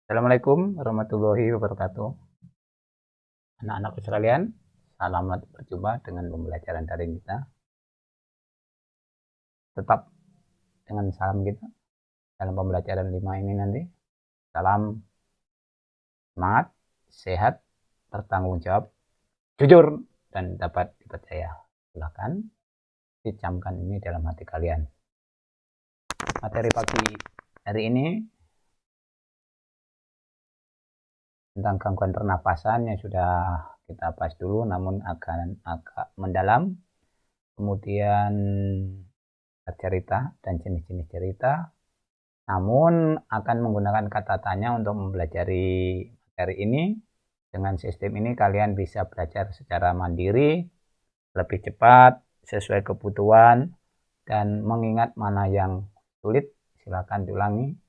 Assalamualaikum warahmatullahi wabarakatuh. Anak-anak sekalian, selamat berjumpa dengan pembelajaran daring kita. Tetap dengan salam kita dalam pembelajaran 5 ini nanti. Salam semangat, sehat, bertanggung jawab, jujur, dan dapat dipercaya. Silakan dicamkan ini dalam hati kalian. Materi pagi hari ini tentang gangguan pernapasan yang sudah kita bahas dulu, namun agak mendalam. Kemudian cerita dan jenis-jenis cerita, namun akan menggunakan kata tanya untuk mempelajari materi ini. Dengan sistem ini kalian bisa belajar secara mandiri, lebih cepat, sesuai kebutuhan, dan mengingat mana yang sulit, silakan diulangi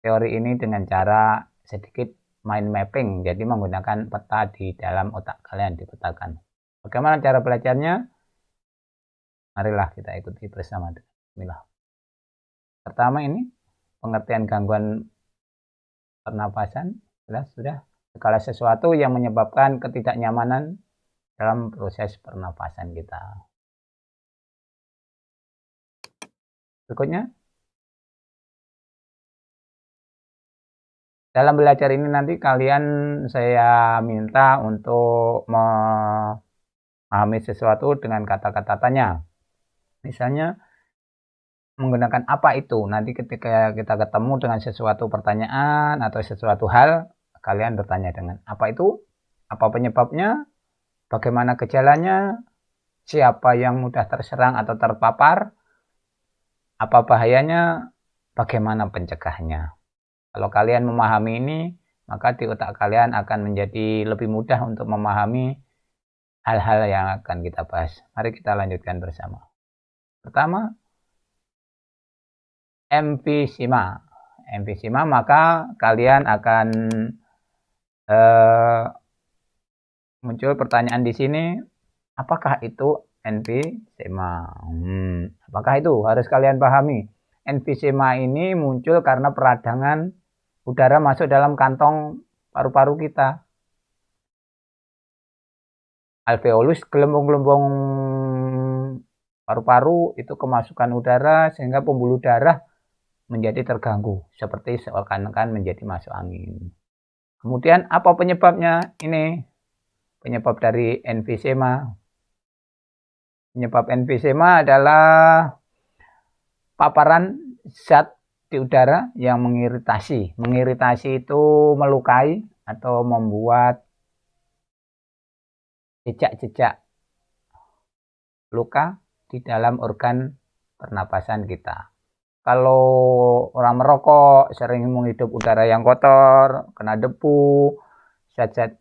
teori ini dengan cara sedikit mind mapping, jadi menggunakan peta di dalam otak kalian, dipetakan. Bagaimana cara belajarnya? Marilah kita ikuti bersama. Bismillah. Pertama ini pengertian gangguan pernapasan. Sudah. Segala sesuatu yang menyebabkan ketidaknyamanan dalam proses pernapasan kita. Berikutnya, dalam belajar ini nanti kalian saya minta untuk memahami sesuatu dengan kata-kata tanya. Misalnya menggunakan apa itu. Nanti ketika kita ketemu dengan sesuatu pertanyaan atau sesuatu hal, kalian bertanya dengan apa itu, apa penyebabnya, bagaimana gejalanya, siapa yang mudah terserang atau terpapar, apa bahayanya, bagaimana pencegahnya. Kalau kalian memahami ini, maka di otak kalian akan menjadi lebih mudah untuk memahami hal-hal yang akan kita bahas. Mari kita lanjutkan bersama. Pertama, emfisema. Emfisema, maka kalian akan muncul pertanyaan di sini, apakah itu emfisema? Apakah itu? Harus kalian pahami. Emfisema ini muncul karena peradangan udara masuk dalam kantong paru-paru kita. Alveolus, gelembung-gelembung paru-paru itu kemasukan udara sehingga pembuluh darah menjadi terganggu, seperti seakan-akan menjadi masuk angin. Kemudian apa penyebabnya? Ini penyebab dari emfisema. Penyebab emfisema adalah paparan zat di udara yang mengiritasi. Mengiritasi itu melukai atau membuat jejak-jejak luka di dalam organ pernapasan kita. Kalau orang merokok sering menghirup udara yang kotor, kena debu, zat-zat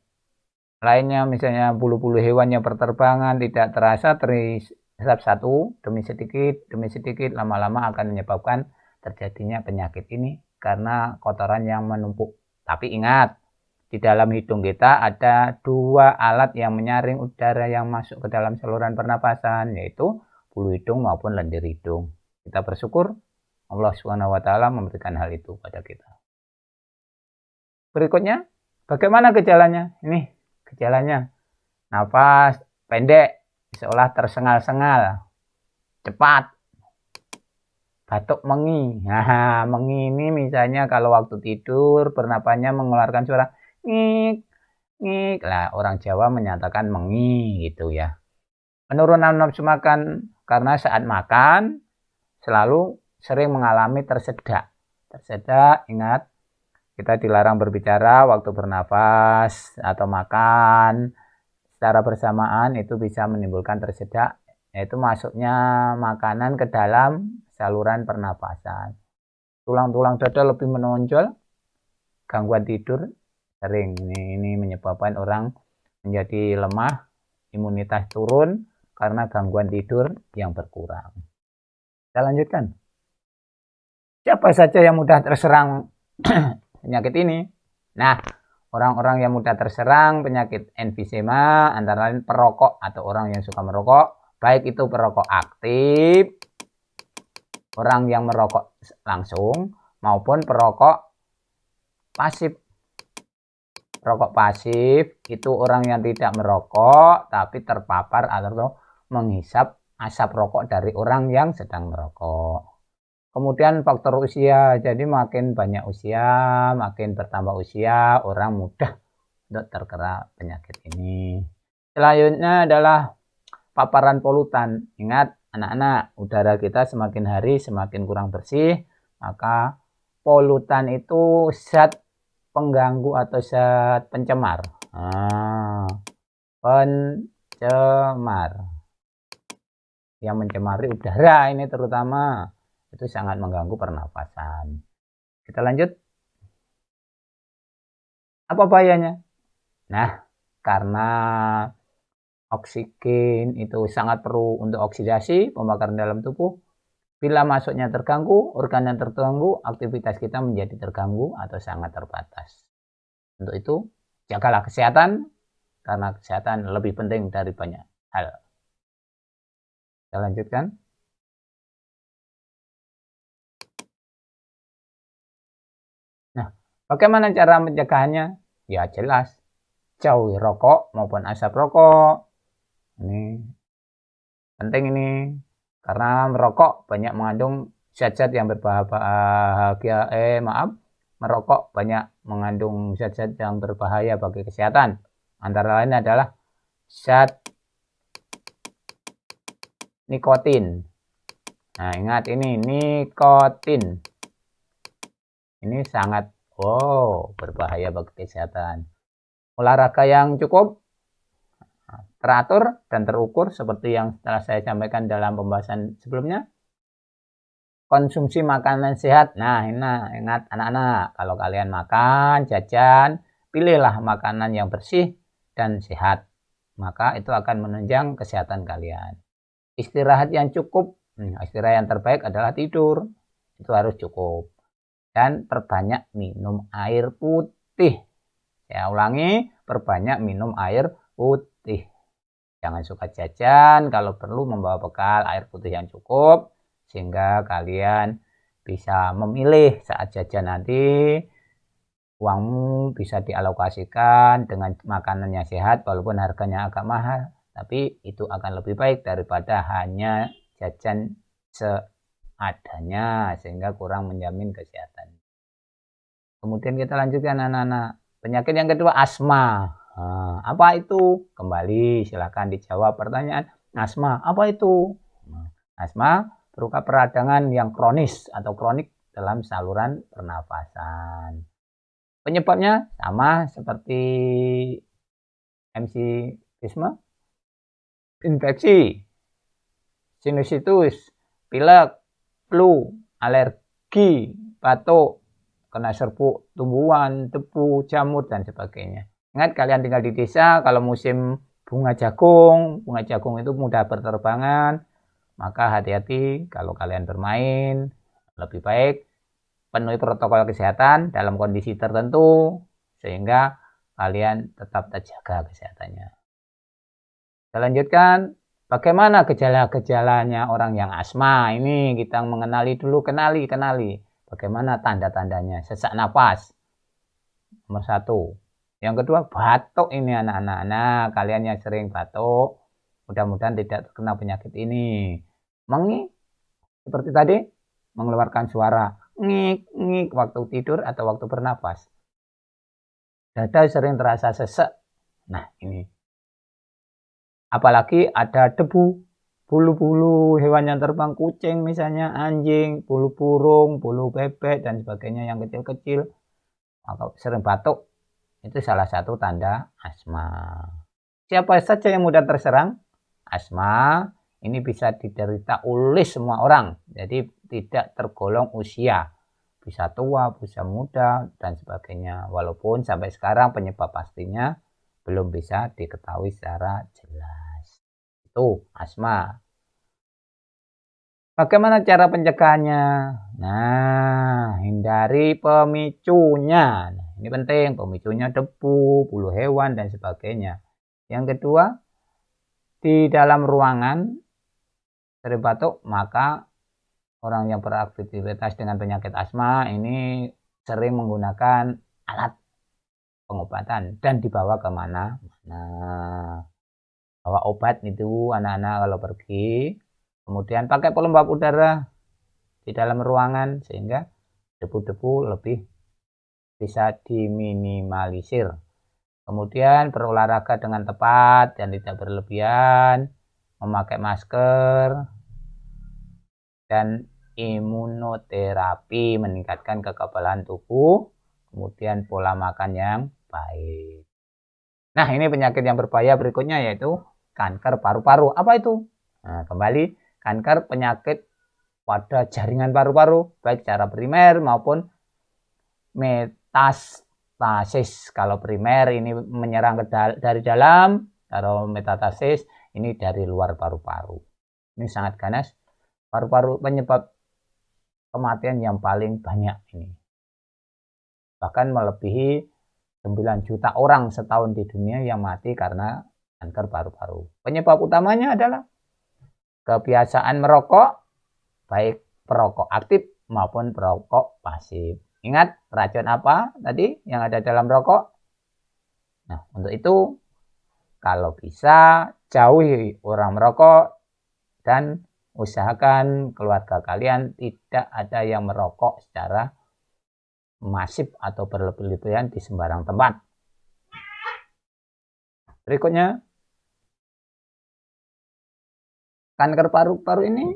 lainnya, misalnya bulu-bulu hewan yang berterbangan, tidak terasa terhisap satu demi sedikit, lama-lama akan menyebabkan terjadinya penyakit ini karena kotoran yang menumpuk. Tapi ingat, di dalam hidung kita ada dua alat yang menyaring udara yang masuk ke dalam saluran pernapasan, yaitu bulu hidung maupun lendir hidung. Kita bersyukur Allah SWT memberikan hal itu pada kita. Berikutnya, bagaimana gejalanya? Ini gejalanya. Nafas pendek, seolah tersengal-sengal, cepat, batuk mengi. Nah, mengi ini misalnya kalau waktu tidur bernapasnya mengeluarkan suara ngik, ngik. Lah, orang Jawa menyatakan mengi gitu ya. Penurunan nafsu makan karena saat makan selalu sering mengalami tersedak. Tersedak, ingat, kita dilarang berbicara waktu bernafas atau makan secara bersamaan, itu bisa menimbulkan tersedak, yaitu masuknya makanan ke dalam saluran pernapasan. Tulang-tulang dada lebih menonjol, gangguan tidur sering. Ini menyebabkan orang menjadi lemah, imunitas turun karena gangguan tidur yang berkurang. Kita lanjutkan. Siapa saja yang mudah terserang penyakit ini? Nah, orang-orang yang mudah terserang penyakit emfisema antara lain perokok atau orang yang suka merokok, baik itu perokok aktif, orang yang merokok langsung, maupun perokok pasif. Rokok pasif itu orang yang tidak merokok tapi terpapar atau menghisap asap rokok dari orang yang sedang merokok. Kemudian faktor usia, jadi makin banyak usia, makin bertambah usia, orang mudah untuk terkena penyakit ini. Selanjutnya adalah paparan polutan. Ingat anak-anak, udara kita semakin hari semakin kurang bersih, maka polutan itu zat pengganggu atau zat pencemar. Pencemar yang mencemari udara ini terutama itu sangat mengganggu pernapasan. Kita lanjut. Apa bahayanya? Nah, karena oksigen itu sangat perlu untuk oksidasi pembakaran dalam tubuh. Bila masuknya terganggu, organ yang terganggu, aktivitas kita menjadi terganggu atau sangat terbatas. Untuk itu, jagalah kesehatan karena kesehatan lebih penting dari banyak hal. Kita lanjutkan. Nah, bagaimana cara pencegahannya? Ya jelas, jauhi rokok maupun asap rokok. Ini penting ini, karena merokok banyak mengandung zat-zat yang merokok banyak mengandung zat-zat yang berbahaya bagi kesehatan. Antara lain adalah zat nikotin. Nah, ingat ini nikotin. Ini sangat berbahaya bagi kesehatan. Olahraga yang cukup, teratur dan terukur seperti yang telah saya sampaikan dalam pembahasan sebelumnya. Konsumsi makanan sehat. Nah, ingat anak-anak, kalau kalian makan, jajan, pilihlah makanan yang bersih dan sehat. Maka itu akan menunjang kesehatan kalian. Istirahat yang cukup. Istirahat yang terbaik adalah tidur. Itu harus cukup. Dan perbanyak minum air putih. Saya ulangi, perbanyak minum air putih. Jangan suka jajan, kalau perlu membawa bekal air putih yang cukup, sehingga kalian bisa memilih saat jajan nanti, uangmu bisa dialokasikan dengan makanan yang sehat, walaupun harganya agak mahal, tapi itu akan lebih baik daripada hanya jajan seadanya, sehingga kurang menjamin kesehatan. Kemudian kita lanjutkan anak-anak. Penyakit yang kedua, asma. Nah, apa itu? Kembali silakan dijawab pertanyaan. Asma, apa itu? Asma berupa peradangan yang kronis atau kronik dalam saluran pernafasan. Penyebabnya sama seperti emfisema, infeksi, sinusitis, pilek, flu, alergi, batuk, kena serbuk tumbuhan, debu, jamur, dan sebagainya. Ingat kalian tinggal di desa, kalau musim bunga jagung itu mudah berterbangan, maka hati-hati kalau kalian bermain, lebih baik penuhi protokol kesehatan dalam kondisi tertentu, sehingga kalian tetap terjaga kesehatannya. Kita lanjutkan, bagaimana gejala-gejalanya orang yang asma? Ini kita mengenali dulu, kenali. Bagaimana tanda-tandanya? Sesak napas. Nomor 1. Yang kedua, batuk ini anak-anak. Nah, kalian yang sering batuk, mudah-mudahan tidak terkena penyakit ini. Mengik, seperti tadi, mengeluarkan suara ngik waktu tidur atau waktu bernapas. Dada sering terasa sesek. Nah, ini. Apalagi ada debu, bulu-bulu hewan yang terbang, kucing misalnya, anjing, bulu burung, bulu bebek, dan sebagainya yang kecil-kecil. Maka sering batuk, itu salah satu tanda asma. Siapa saja yang mudah terserang asma, ini bisa diderita oleh semua orang. Jadi tidak tergolong usia. Bisa tua, bisa muda, dan sebagainya. Walaupun sampai sekarang penyebab pastinya belum bisa diketahui secara jelas. Itu asma. Bagaimana cara pencegahannya? Nah, hindari pemicunya. Ini penting, pemicunya debu, bulu hewan, dan sebagainya. Yang kedua, di dalam ruangan sering batuk, maka orang yang beraktivitas dengan penyakit asma ini sering menggunakan alat pengobatan dan dibawa kemana? Nah, bawa obat itu anak-anak kalau pergi, kemudian pakai pelembab udara di dalam ruangan sehingga debu-debu lebih bisa diminimalisir. Kemudian berolahraga dengan tepat dan tidak berlebihan, memakai masker, dan imunoterapi meningkatkan kekebalan tubuh, kemudian pola makan yang baik. Nah, ini penyakit yang berbahaya berikutnya yaitu kanker paru-paru. Apa itu? Nah, kembali kanker penyakit pada jaringan paru-paru, baik secara primer maupun metastasis. Kalau primer ini menyerang dari dalam, kalau metastasis ini dari luar paru-paru. Ini sangat ganas. Paru-paru penyebab kematian yang paling banyak ini. Bahkan melebihi 9 juta orang setahun di dunia yang mati karena kanker paru-paru. Penyebab utamanya adalah kebiasaan merokok, baik perokok aktif maupun perokok pasif. Ingat racun apa tadi yang ada dalam rokok? Nah, untuk itu kalau bisa jauhi orang merokok dan usahakan keluarga kalian tidak ada yang merokok secara masif atau berlebihan di sembarang tempat. Berikutnya, kanker paru-paru ini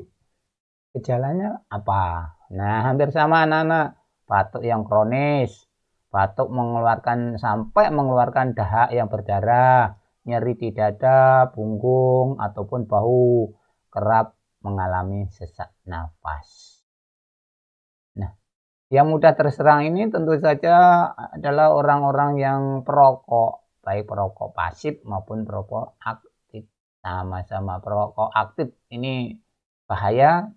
gejalanya apa? Nah, hampir sama anak-anak. Batuk yang kronis, batuk sampai mengeluarkan dahak yang berdarah, nyeri di dada, punggung, ataupun bahu, kerap mengalami sesak nafas. Nah, yang mudah terserang ini tentu saja adalah orang-orang yang perokok, baik perokok pasif maupun perokok aktif. Sama-sama perokok aktif ini bahaya,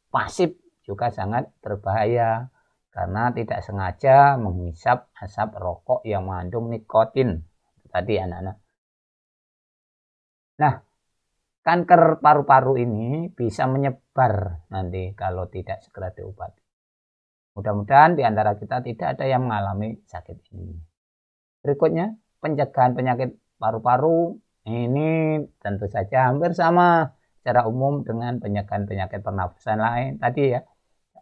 pasif juga sangat berbahaya karena tidak sengaja menghisap asap rokok yang mengandung nikotin. Tadi anak-anak. Nah, kanker paru-paru ini bisa menyebar nanti kalau tidak segera diobati. Mudah-mudahan di antara kita tidak ada yang mengalami sakit ini. Berikutnya, pencegahan penyakit paru-paru ini tentu saja hampir sama secara umum dengan pencegahan penyakit pernafasan lain tadi ya.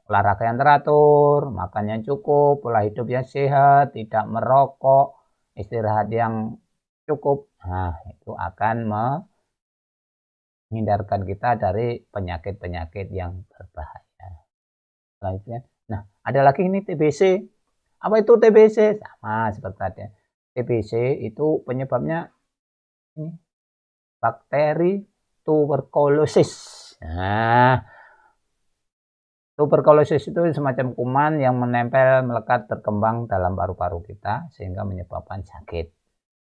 Olahraga yang teratur, makan yang cukup, pola hidup yang sehat, tidak merokok, istirahat yang cukup. Nah, itu akan menghindarkan kita dari penyakit-penyakit yang berbahaya. Selanjutnya, nah ada lagi ini TBC. Apa itu TBC? Sama seperti tadi. TBC itu penyebabnya ini bakteri tuberkulosis. Nah, tuberkulosis itu semacam kuman yang menempel, melekat, berkembang dalam paru-paru kita sehingga menyebabkan sakit.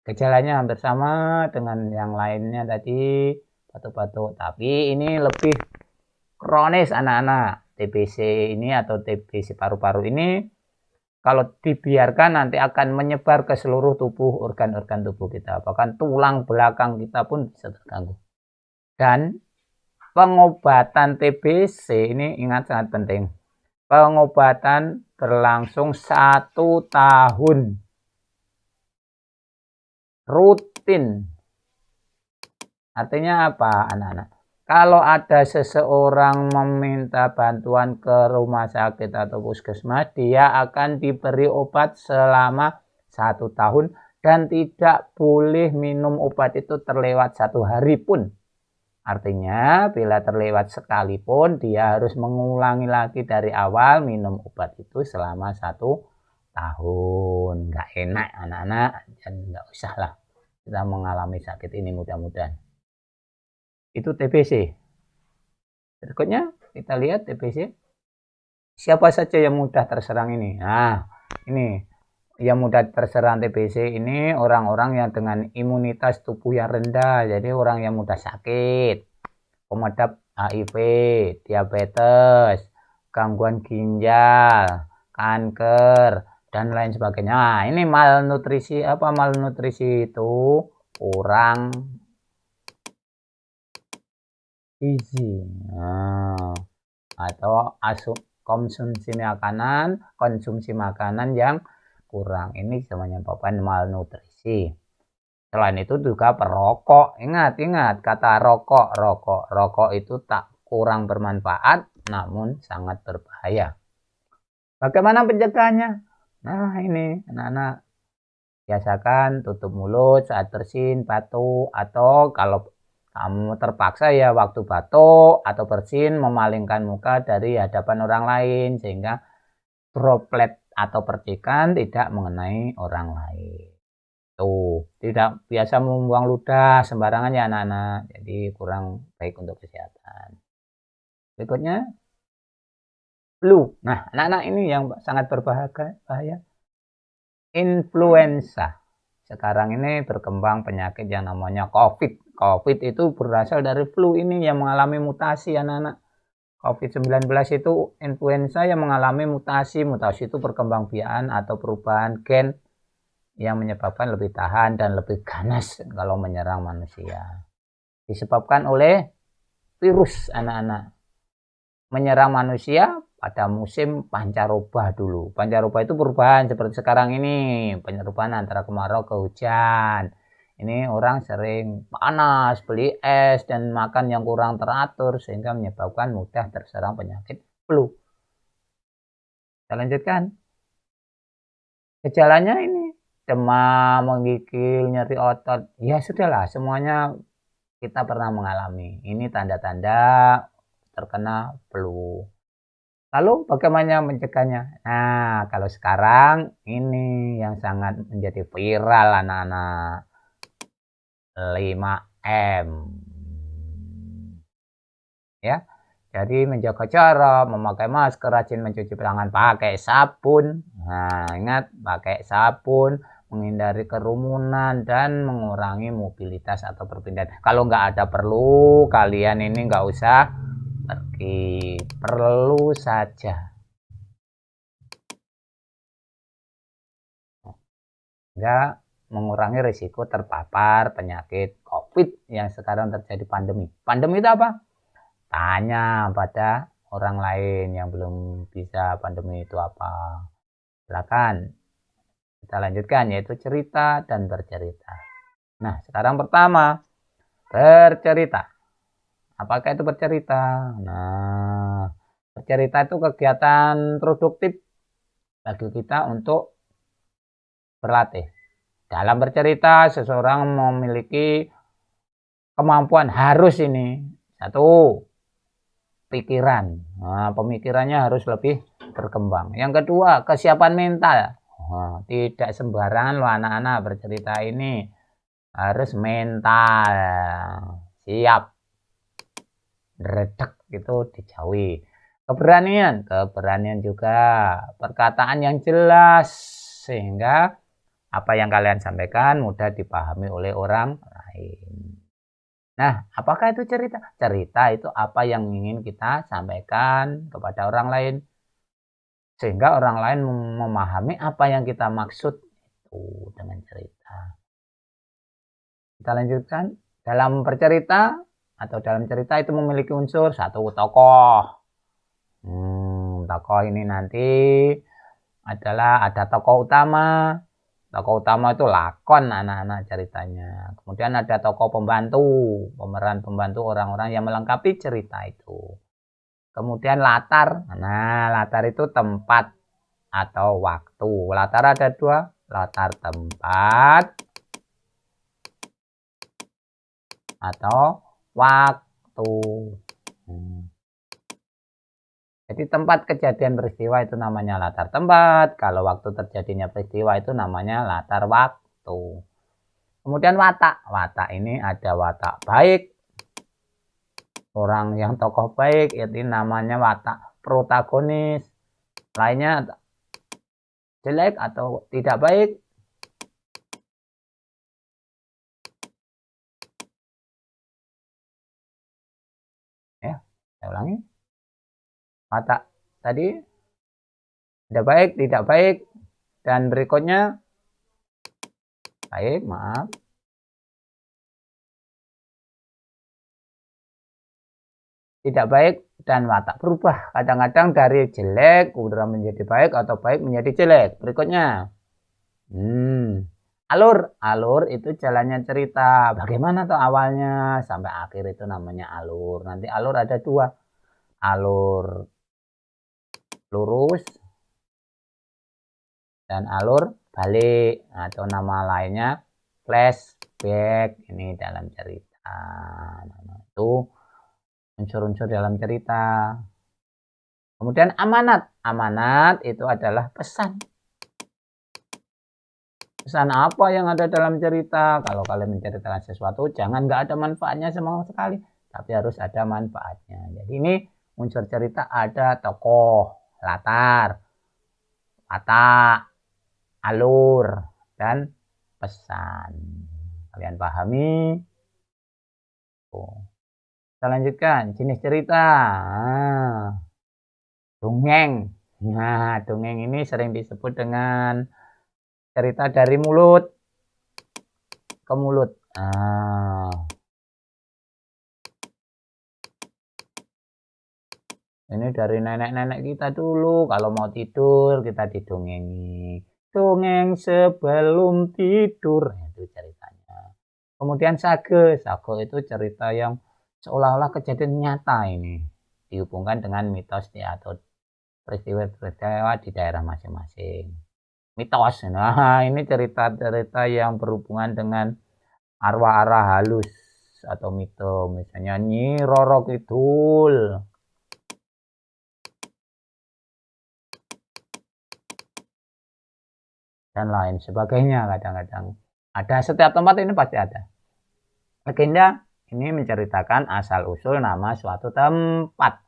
Gejalanya hampir sama dengan yang lainnya tadi, batuk-batuk, tapi ini lebih kronis anak-anak. TBC ini atau TBC paru-paru ini kalau dibiarkan nanti akan menyebar ke seluruh tubuh, organ-organ tubuh kita. Bahkan tulang belakang kita pun bisa terganggu. Dan pengobatan TBC ini ingat sangat penting. Pengobatan berlangsung 1 tahun. Rutin. Artinya apa anak-anak? Kalau ada seseorang meminta bantuan ke rumah sakit atau puskesmas, dia akan diberi obat selama 1 tahun dan tidak boleh minum obat itu terlewat 1 hari pun. Artinya bila terlewat sekalipun dia harus mengulangi lagi dari awal minum obat itu selama 1 tahun. Nggak enak anak-anak dan nggak usah lah kita mengalami sakit ini mudah-mudahan. Itu TBC. Berikutnya kita lihat TBC. Siapa saja yang mudah terserang ini? Nah, ini yang mudah terserang TBC ini orang-orang yang dengan imunitas tubuh yang rendah. Jadi orang yang mudah sakit, pemedap HIV, diabetes, gangguan ginjal, kanker, dan lain sebagainya. Nah, ini malnutrisi. Apa malnutrisi itu? Kurang gizi. Nah, atau konsumsi makanan yang kurang. Ini menyebabkan malnutrisi. Selain itu juga perokok. Ingat kata rokok itu tak kurang bermanfaat namun sangat berbahaya. Bagaimana pencegahannya? Nah, ini anak-anak biasakan tutup mulut saat bersin, batuk, atau kalau kamu terpaksa ya waktu batuk atau bersin memalingkan muka dari hadapan orang lain sehingga droplet atau percikan tidak mengenai orang lain. Tuh, tidak biasa membuang ludah sembarangan ya anak-anak. Jadi kurang baik untuk kesehatan. Berikutnya flu. Nah, anak-anak ini yang sangat berbahaya. Influenza. Sekarang ini berkembang penyakit yang namanya COVID. COVID itu berasal dari flu ini yang mengalami mutasi anak-anak. COVID-19 itu influenza yang mengalami mutasi. Mutasi itu perkembangbiakan atau perubahan gen yang menyebabkan lebih tahan dan lebih ganas kalau menyerang manusia. Disebabkan oleh virus anak-anak. Menyerang manusia pada musim pancaroba dulu. Pancaroba itu perubahan seperti sekarang ini, perubahan antara kemarau ke hujan. Ini orang sering panas, beli es, dan makan yang kurang teratur sehingga menyebabkan mudah terserang penyakit flu. Kita lanjutkan. Gejalanya ini demam, menggigil, nyeri otot. Ya sudahlah, semuanya kita pernah mengalami. Ini tanda-tanda terkena flu. Lalu bagaimana mencegahnya? Nah, kalau sekarang ini yang sangat menjadi viral anak-anak. 5M. Ya. Jadi menjaga jarak, memakai masker, rajin mencuci tangan pakai sabun. Nah, ingat pakai sabun, menghindari kerumunan dan mengurangi mobilitas atau perpindahan. Kalau nggak ada perlu, kalian ini nggak usah pergi. Perlu saja. Nggak mengurangi risiko terpapar penyakit COVID yang sekarang terjadi pandemi. Pandemi itu apa? Tanya pada orang lain yang belum bisa pandemi itu apa. Silakan kita lanjutkan yaitu cerita dan bercerita. Nah, sekarang pertama bercerita. Apakah itu bercerita? Nah, bercerita itu kegiatan produktif bagi kita untuk berlatih. Dalam bercerita, seseorang memiliki kemampuan harus ini. Satu, pikiran. Nah, pemikirannya harus lebih berkembang. Yang kedua, kesiapan mental. Nah, tidak sembarangan loh anak-anak bercerita ini. Harus mental. Siap. Redek itu dijauhi. Keberanian juga. Perkataan yang jelas. Sehingga apa yang kalian sampaikan mudah dipahami oleh orang lain. Nah, apakah itu cerita? Cerita itu apa yang ingin kita sampaikan kepada orang lain. Sehingga orang lain memahami apa yang kita maksud itu dengan cerita. Kita lanjutkan. Dalam bercerita atau dalam cerita itu memiliki unsur satu tokoh. Tokoh ini nanti adalah ada tokoh utama. Tokoh utama itu lakon anak-anak ceritanya. Kemudian ada tokoh pembantu, pemeran pembantu orang-orang yang melengkapi cerita itu. Kemudian latar. Nah, latar itu tempat atau waktu. Latar ada dua, latar tempat atau waktu. Jadi tempat kejadian peristiwa itu namanya latar tempat. Kalau waktu terjadinya peristiwa itu namanya latar waktu. Kemudian watak. Watak ini ada watak baik. Orang yang tokoh baik itu namanya watak protagonis. Lainnya jelek atau tidak baik. Ya, saya ulangi. Watak tadi tidak baik, tidak baik. Dan berikutnya baik, maaf. Tidak baik dan watak berubah. Kadang-kadang dari jelek kemudian menjadi baik atau baik menjadi jelek. Berikutnya. Alur itu jalannya cerita. Bagaimana tuh awalnya sampai akhir itu namanya alur. Nanti alur ada dua. Alur lurus dan alur balik atau nama lainnya flashback ini dalam cerita. Nah, itu unsur-unsur dalam cerita. Kemudian amanat. Amanat itu adalah pesan. Pesan apa yang ada dalam cerita? Kalau kalian menceritakan sesuatu, jangan nggak ada manfaatnya sama sekali, tapi harus ada manfaatnya. Jadi ini unsur cerita ada tokoh, latar, watak, alur, dan pesan. Kalian pahami? Oh. Kita lanjutkan jenis cerita. Dongeng. Nah, dongeng ini sering disebut dengan cerita dari mulut ke mulut. Ini dari nenek-nenek kita dulu. Kalau mau tidur kita didongengi. Dongeng sebelum tidur. Itu ceritanya. Kemudian sage. Sage itu cerita yang seolah-olah kejadian nyata ini. Dihubungkan dengan mitos atau peristiwa-peristiwa di daerah masing-masing. Mitos. Nah, ini cerita-cerita yang berhubungan dengan arwah-arwah halus atau mitos. Misalnya Nyi Roro Kidul. Dan lain sebagainya. Kadang-kadang ada, setiap tempat ini pasti ada. Legenda ini menceritakan asal-usul nama suatu tempat.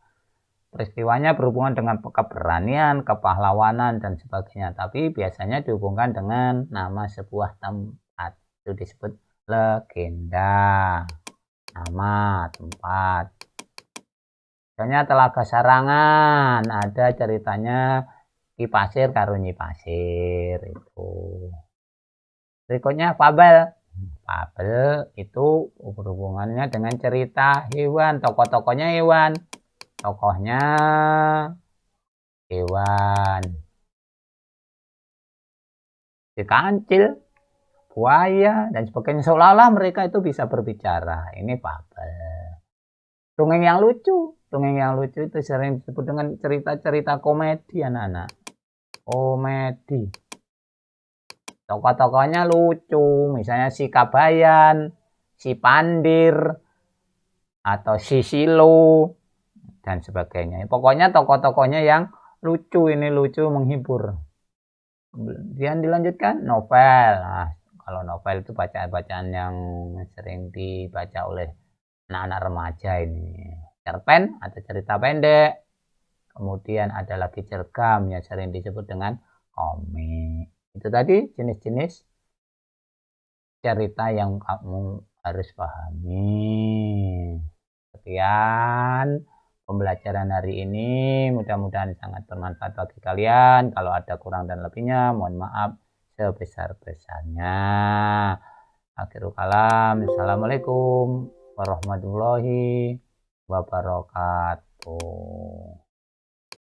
Peristiwanya berhubungan dengan keberanian, kepahlawanan, dan sebagainya. Tapi biasanya dihubungkan dengan nama sebuah tempat. Itu disebut legenda. Nama tempat. Misalnya Telaga Sarangan. Ada ceritanya Ki Pasir karo Nyi Pasir itu. Berikutnya fabel. Fabel itu berhubungannya dengan cerita hewan, tokoh-tokohnya hewan. Tokohnya hewan. Si kancil, buaya, dan sebagainya. Seolah-olah mereka itu bisa berbicara. Ini fabel. Dongeng yang lucu. Dongeng yang lucu itu sering disebut dengan cerita-cerita komedi anak-anak. Komedi. Tokoh-tokohnya lucu. Misalnya si Kabayan, si Pandir, atau si Silo, dan sebagainya. Pokoknya tokoh-tokohnya yang lucu. Ini lucu, menghibur. Kemudian dilanjutkan novel. Nah, kalau novel itu bacaan-bacaan yang sering dibaca oleh anak-anak remaja ini. Cerpen atau cerita pendek. Kemudian ada lagi cergam yang sering disebut dengan komik. Itu tadi jenis-jenis cerita yang kamu harus pahami. Sekian pembelajaran hari ini. Mudah-mudahan sangat bermanfaat bagi kalian. Kalau ada kurang dan lebihnya, mohon maaf sebesar-besarnya. Akhirul kalam. Assalamualaikum warahmatullahi wabarakatuh.